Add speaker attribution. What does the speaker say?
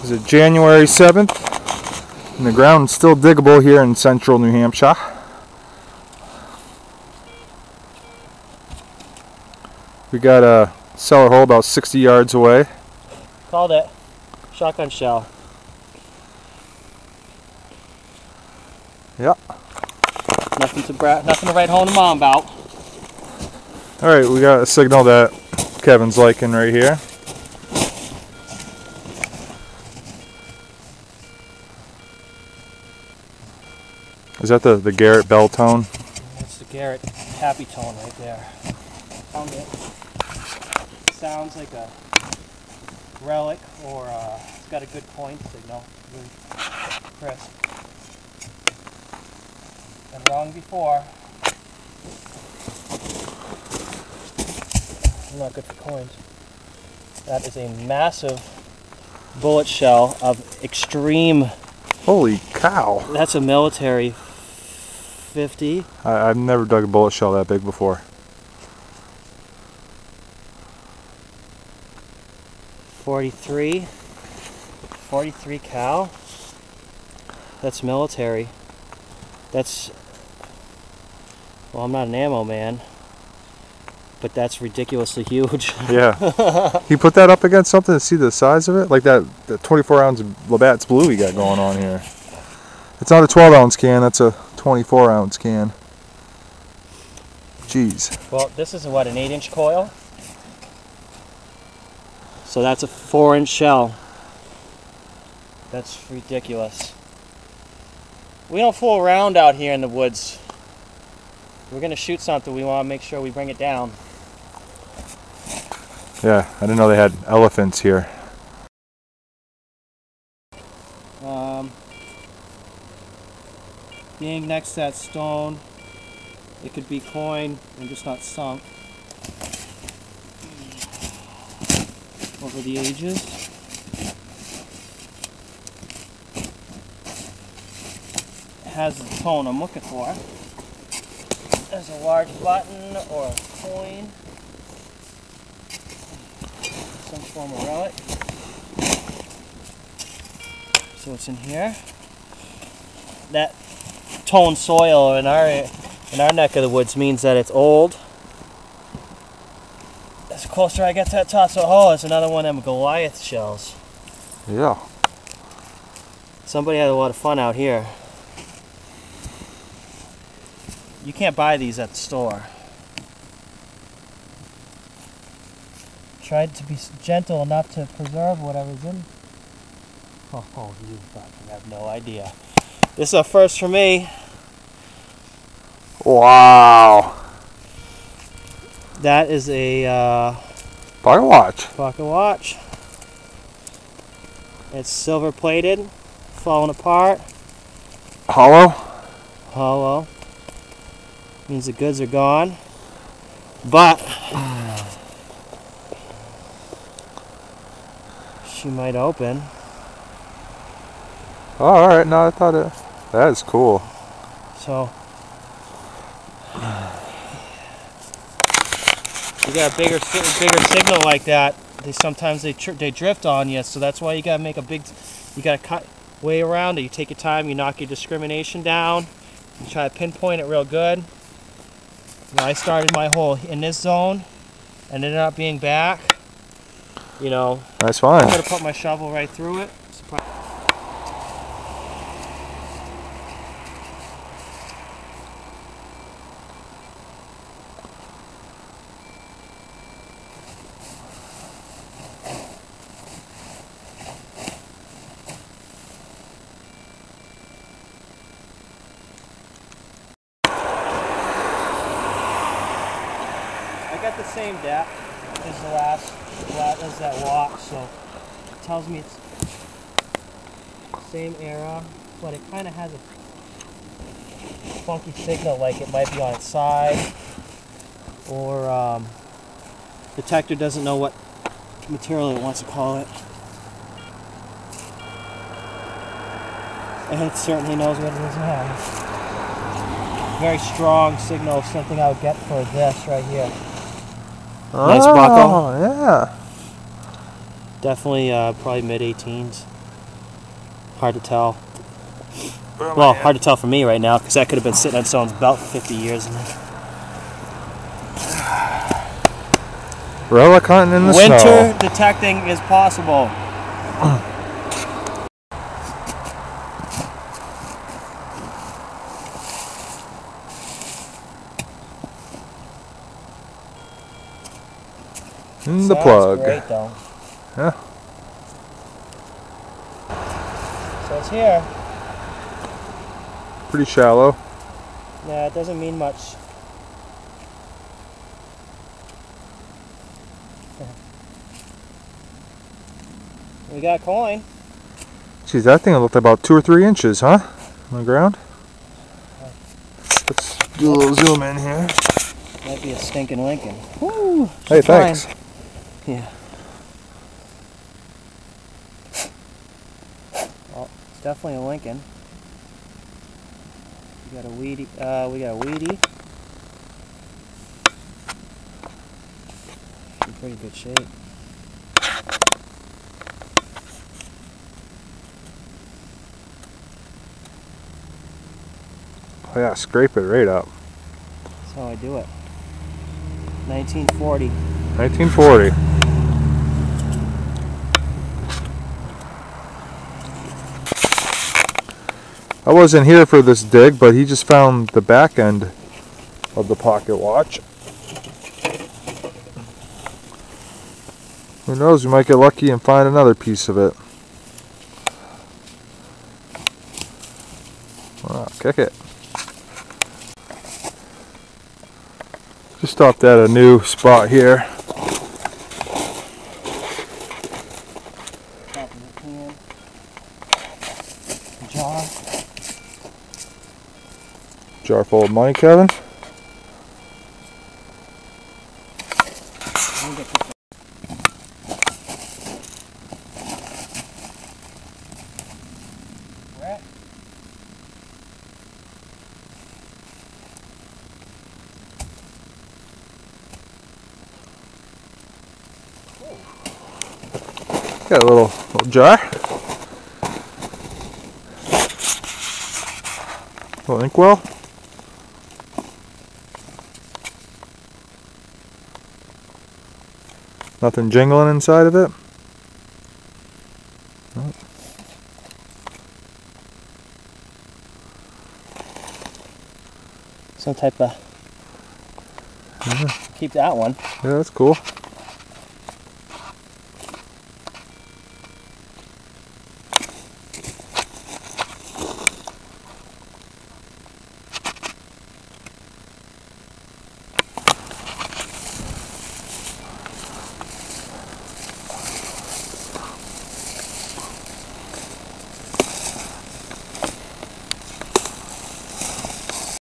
Speaker 1: Is it January 7th? And the ground's still diggable here in central New Hampshire. We got a cellar hole about 60 yards away.
Speaker 2: Called it. Shotgun shell.
Speaker 1: Yeah.
Speaker 2: Nothing to write home to mom about.
Speaker 1: Alright, we got a signal that Kevin's liking right here. Is that the Garrett bell tone?
Speaker 2: That's the Garrett happy tone right there. Found it. Sounds like a relic, or it's got a good point signal. Really crisp. Been wrong before. Not good for coins. That is a massive bullet shell of extreme.
Speaker 1: Holy cow!
Speaker 2: That's a military 50.
Speaker 1: I've never dug a bullet shell that big before.
Speaker 2: 43 cal. That's military. That's, well, I'm not an ammo man, but that's ridiculously huge.
Speaker 1: Yeah. He put that up against something to see the size of it? Like that 24 ounce Labatt's Blue we got going on here. It's not a 12 ounce can, that's a 24 ounce can. Jeez.
Speaker 2: Well, this is what, an 8-inch coil? So that's a 4-inch shell. That's ridiculous. We don't fool around out here in the woods. If we're gonna shoot something, we want to make sure we bring it down.
Speaker 1: Yeah, I didn't know they had elephants here.
Speaker 2: Being next to that stone, it could be coin and just not sunk over the ages. It has the tone I'm looking for. There's a large button or a coin, some form of relic. So it's in here. That toned soil in our neck of the woods means that it's old. As closer I get to that top, so it's another one of them Goliath shells.
Speaker 1: Yeah.
Speaker 2: Somebody had a lot of fun out here. You can't buy these at the store. Tried to be gentle enough to preserve whatever's in. Oh, you fucking have no idea. This is a first for me.
Speaker 1: Wow.
Speaker 2: That is a
Speaker 1: pocket watch.
Speaker 2: Pocket watch. It's silver plated, falling apart.
Speaker 1: Hollow?
Speaker 2: Hollow. Means the goods are gone. But she might open.
Speaker 1: Oh, alright, no, I thought it. That is cool.
Speaker 2: So you got a bigger signal like that. Sometimes they drift on you, so that's why you gotta make a big. You gotta cut way around it. You take your time. You knock your discrimination down. You try to pinpoint it real good. Now, I started my hole in this zone, and ended up being back. You know.
Speaker 1: That's fine.
Speaker 2: I could have put my shovel right through it. I got the same depth as the last as that walk, so it tells me it's same era, but it kind of has a funky signal, like it might be on its side, or detector doesn't know what material it wants to call it, and it certainly knows what it is now. Very strong signal, something I would get for this right here. Nice buckle.
Speaker 1: Oh, yeah.
Speaker 2: Definitely probably mid-18s. Hard to tell. Well, hard to tell for me right now because that could have been sitting on someone's belt for 50 years.
Speaker 1: Relic hunting in the
Speaker 2: Winter
Speaker 1: snow.
Speaker 2: detecting is possible.
Speaker 1: In the plug.
Speaker 2: Great though.
Speaker 1: Yeah.
Speaker 2: So it's here.
Speaker 1: Pretty shallow.
Speaker 2: Yeah, it doesn't mean much. We got a coin.
Speaker 1: Geez, that thing looked about 2 or 3 inches, huh? On the ground. Let's do a little zoom in here.
Speaker 2: Might be a stinking Lincoln. Woo!
Speaker 1: Hey, thanks.
Speaker 2: Yeah. Well, it's definitely a Lincoln. We got a weedy. We got a weedy. In pretty good shape.
Speaker 1: Oh yeah, scrape it right up.
Speaker 2: That's how I do it. 1940.
Speaker 1: 1940. I wasn't here for this dig, but he just found the back end of the pocket watch. Who knows, we might get lucky and find another piece of it. Wow, kick it. Just stopped at a new spot here.
Speaker 2: Top of the can. Jar.
Speaker 1: Jar full of money, Kevin. Got a little jar. Little inkwell. Nothing jingling inside of it. Nope.
Speaker 2: Some type of. Keep that one.
Speaker 1: Yeah, that's cool.